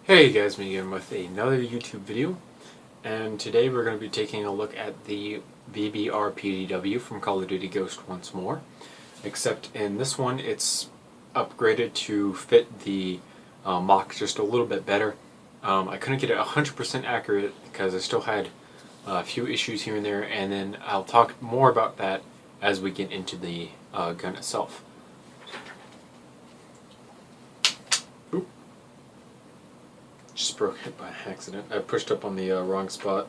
Hey guys, me again with another YouTube video, and today we're going to be taking a look at the VBR PDW from Call of Duty Ghost once more, except in this one it's upgraded to fit the MOC just a little bit better. I couldn't get it 100% accurate because I still had a few issues here and there, and then I'll talk more about that as we get into the gun itself. Just broke it by accident. I pushed up on the wrong spot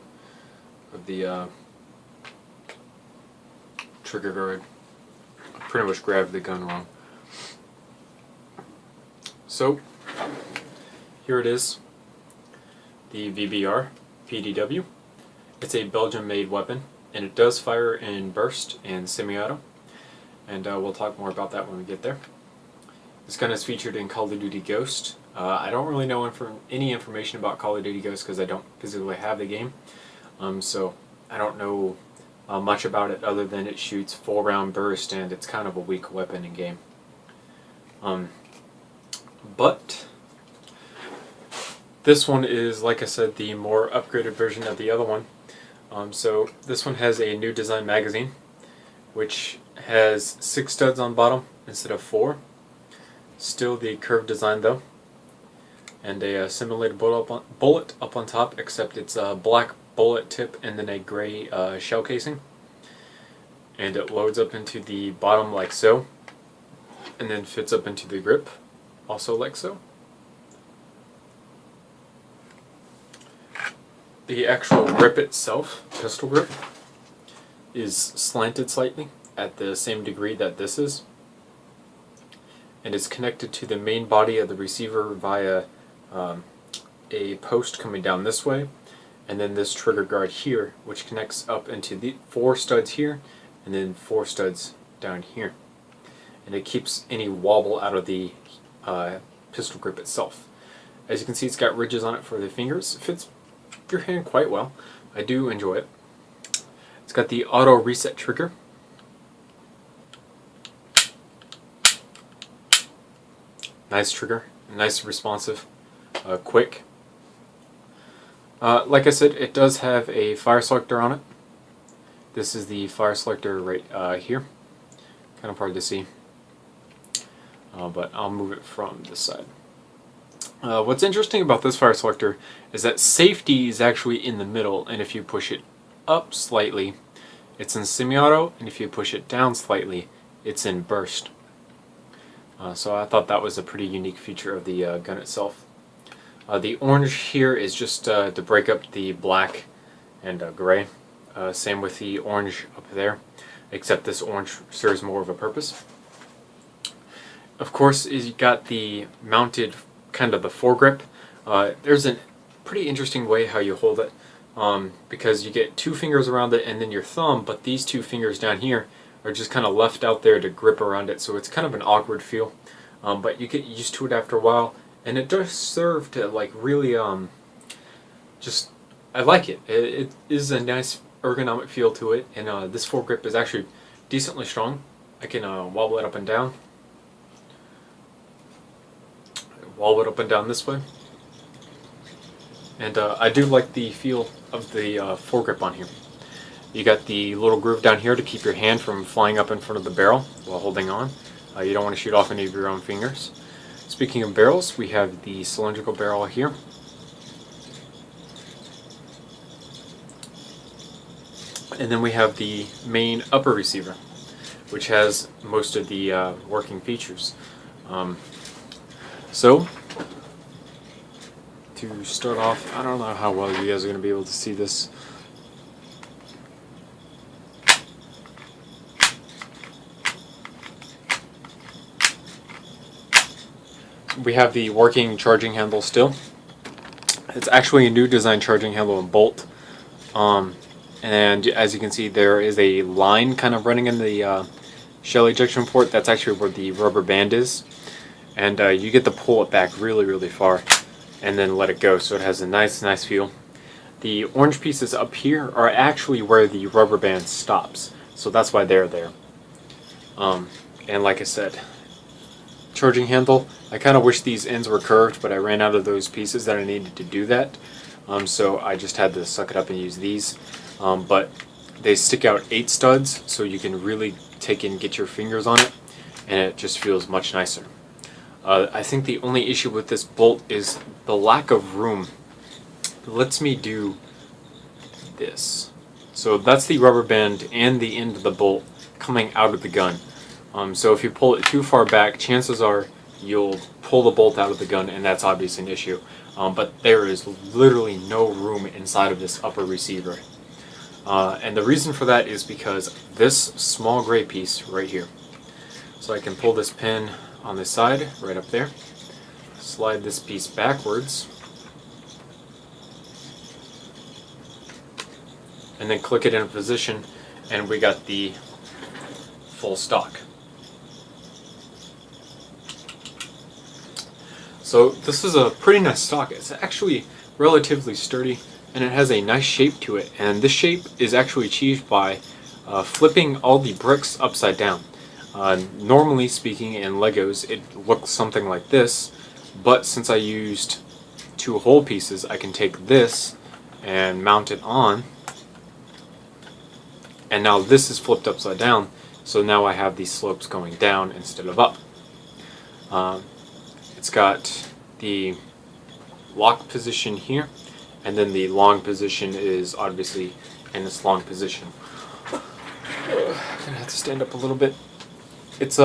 of the trigger guard. I pretty much grabbed the gun wrong. So, here it is. The VBR PDW. It's a Belgian-made weapon, and it does fire in burst and semi-auto. And we'll talk more about that when we get there. This gun is featured in Call of Duty Ghost. I don't really know any information about Call of Duty Ghost because I don't physically have the game. So I don't know much about it other than it shoots full round burst and it's kind of a weak weapon in game. But this one is, like I said, the more upgraded version of the other one. So this one has a new design magazine, which has 6 studs on bottom instead of 4. Still the curved design though, and a simulated bullet up on top, except it's a black bullet tip and then a gray shell casing, and it loads up into the bottom like so, and then fits up into the grip also like so. The actual grip itself, pistol grip, is slanted slightly at the same degree that this is, and is connected to the main body of the receiver via a post coming down this way, and then this trigger guard here, which connects up into the 4 studs here, and then 4 studs down here. And it keeps any wobble out of the pistol grip itself. As you can see, it's got ridges on it for the fingers. It fits your hand quite well. I do enjoy it. It's got the auto reset trigger. Nice trigger, nice responsive, quick. Like I said, it does have a fire selector on it. This is the fire selector right here. Kind of hard to see, but I'll move it from this side. What's interesting about this fire selector is that safety is actually in the middle, and if you push it up slightly, it's in semi-auto, and if you push it down slightly, it's in burst. So I thought that was a pretty unique feature of the gun itself. The orange here is just to break up the black and gray. Same with the orange up there, except this orange serves more of a purpose. Of course, you got the mounted kind of the foregrip. There's a pretty interesting way how you hold it, because you get 2 fingers around it and then your thumb, but these 2 fingers down here are just kind of left out there to grip around it, so it's kind of an awkward feel, but you get used to it after a while, and it does serve to like really just, I like it. It is a nice ergonomic feel to it, and this foregrip is actually decently strong. I can wobble it up and down, wobble it up and down this way, and I do like the feel of the foregrip on here. You got the little groove down here to keep your hand from flying up in front of the barrel while holding on. You don't want to shoot off any of your own fingers. Speaking of barrels, we have the cylindrical barrel here. And then we have the main upper receiver, which has most of the working features. So, to start off, I don't know how well you guys are going to be able to see this. We have the working charging handle still. It's actually a new design charging handle and bolt. And as you can see, there is a line kind of running in the shell ejection port. That's actually where the rubber band is. And you get to pull it back really, really far and then let it go, so it has a nice feel. The orange pieces up here are actually where the rubber band stops, so that's why they're there. And like I said, charging handle. I kind of wish these ends were curved, but I ran out of those pieces that I needed to do that. So I just had to suck it up and use these. But they stick out 8 studs, so you can really take and get your fingers on it, and it just feels much nicer. I think the only issue with this bolt is the lack of room. It lets me do this. So that's the rubber band and the end of the bolt coming out of the gun. So if you pull it too far back, chances are you'll pull the bolt out of the gun, and that's obviously an issue. But there is literally no room inside of this upper receiver. And the reason for that is because this small gray piece right here. So I can pull this pin on this side, right up there, slide this piece backwards, and then click it in a position, and we got the full stock. So this is a pretty nice stock. It's actually relatively sturdy, and it has a nice shape to it, and this shape is actually achieved by flipping all the bricks upside down. Normally speaking, in Legos it looks something like this, but since I used 2 whole pieces, I can take this and mount it on, and now this is flipped upside down, so now I have these slopes going down instead of up. It's got the lock position here, and then the long position is obviously in this long position. I'm gonna have to stand up a little bit. It's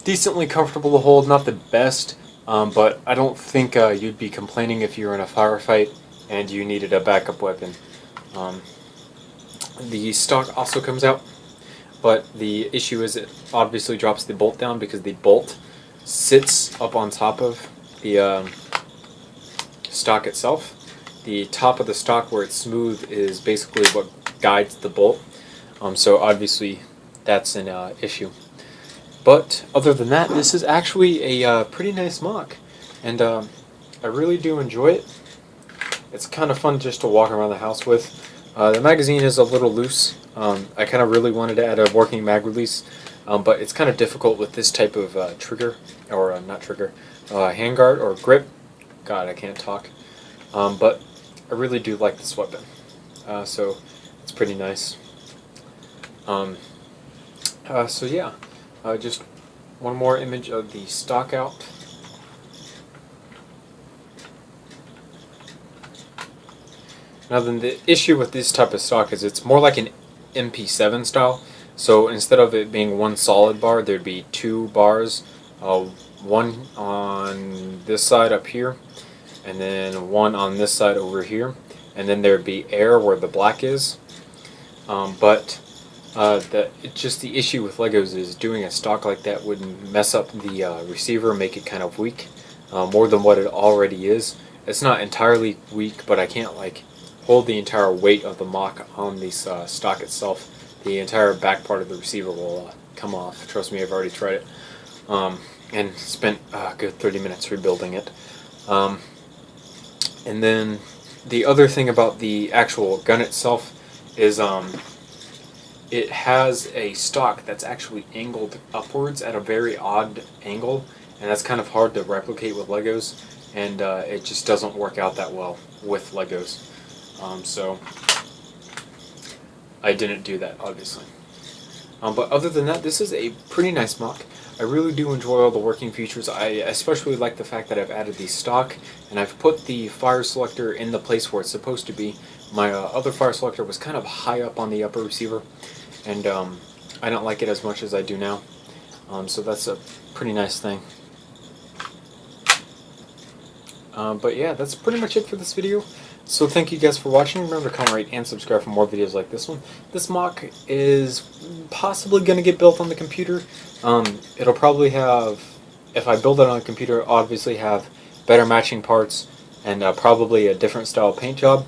decently comfortable to hold, not the best, but I don't think you'd be complaining if you were in a firefight and you needed a backup weapon. The stock also comes out, but the issue is it obviously drops the bolt down because the bolt sits up on top of the stock itself. The top of the stock where it's smooth is basically what guides the bolt, so obviously that's an issue. But other than that, this is actually a pretty nice MOC, and I really do enjoy it. It's kind of fun just to walk around the house with. The magazine is a little loose. I kind of really wanted to add a working mag release, but it's kind of difficult with this type of trigger, or not trigger, handguard or grip. God, I can't talk. But I really do like this weapon, so it's pretty nice. So yeah, just one more image of the stock out. Now then, the issue with this type of stock is it's more like an MP7 style. So instead of it being one solid bar, there'd be 2 bars, one on this side up here, and then one on this side over here, and then there'd be air where the black is. Just the issue with Legos is doing a stock like that would mess up the receiver, make it kind of weak, more than what it already is. It's not entirely weak, but I can't like hold the entire weight of the MOC on the stock itself. The entire back part of the receiver will come off. Trust me, I've already tried it, and spent a good 30 minutes rebuilding it. And then the other thing about the actual gun itself is it has a stock that's actually angled upwards at a very odd angle, and that's kind of hard to replicate with Legos, and it just doesn't work out that well with Legos. So I didn't do that, obviously. But other than that, this is a pretty nice MOC. I really do enjoy all the working features. I especially like the fact that I've added the stock, and I've put the fire selector in the place where it's supposed to be. My other fire selector was kind of high up on the upper receiver, and I don't like it as much as I do now. So that's a pretty nice thing. But yeah, that's pretty much it for this video. So thank you guys for watching. Remember to comment, rate, and subscribe for more videos like this one. This MOC is possibly going to get built on the computer. It'll probably have, if I build it on a computer, obviously have better matching parts and probably a different style paint job.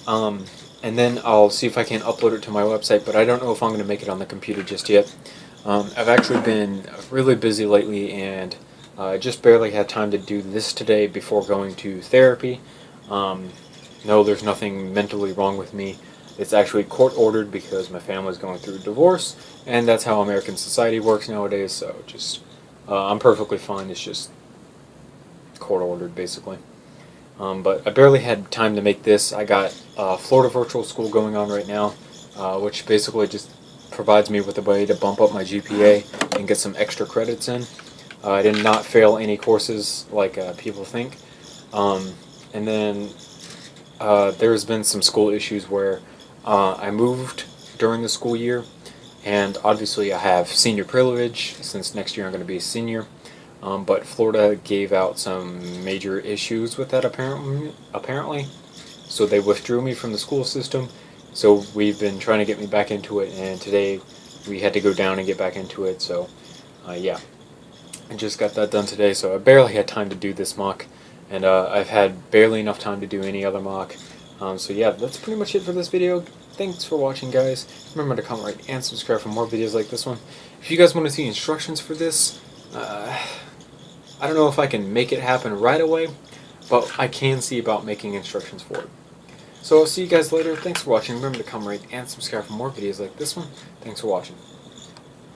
And then I'll see if I can upload it to my website, but I don't know if I'm going to make it on the computer just yet. I've actually been really busy lately, and I just barely had time to do this today before going to therapy. No, there's nothing mentally wrong with me. It's actually court-ordered because my family's going through a divorce, and that's how American society works nowadays, so just I'm perfectly fine. It's just court ordered, basically. But I barely had time to make this. I got Florida Virtual School going on right now, which basically just provides me with a way to bump up my GPA and get some extra credits in. I did not fail any courses like people think. And then there's been some school issues where I moved during the school year, and obviously I have senior privilege since next year I'm going to be a senior. But Florida gave out some major issues with that apparently, so they withdrew me from the school system. So we've been trying to get me back into it, and today we had to go down and get back into it. So yeah, I just got that done today, so I barely had time to do this mock, and I've had barely enough time to do any other mock. So yeah, that's pretty much it for this video. Thanks for watching, guys. Remember to comment, rate, and subscribe for more videos like this one. If you guys want to see instructions for this, I don't know if I can make it happen right away, but I can see about making instructions for it. So I'll see you guys later. Thanks for watching. Remember to comment, rate, and subscribe for more videos like this one. Thanks for watching.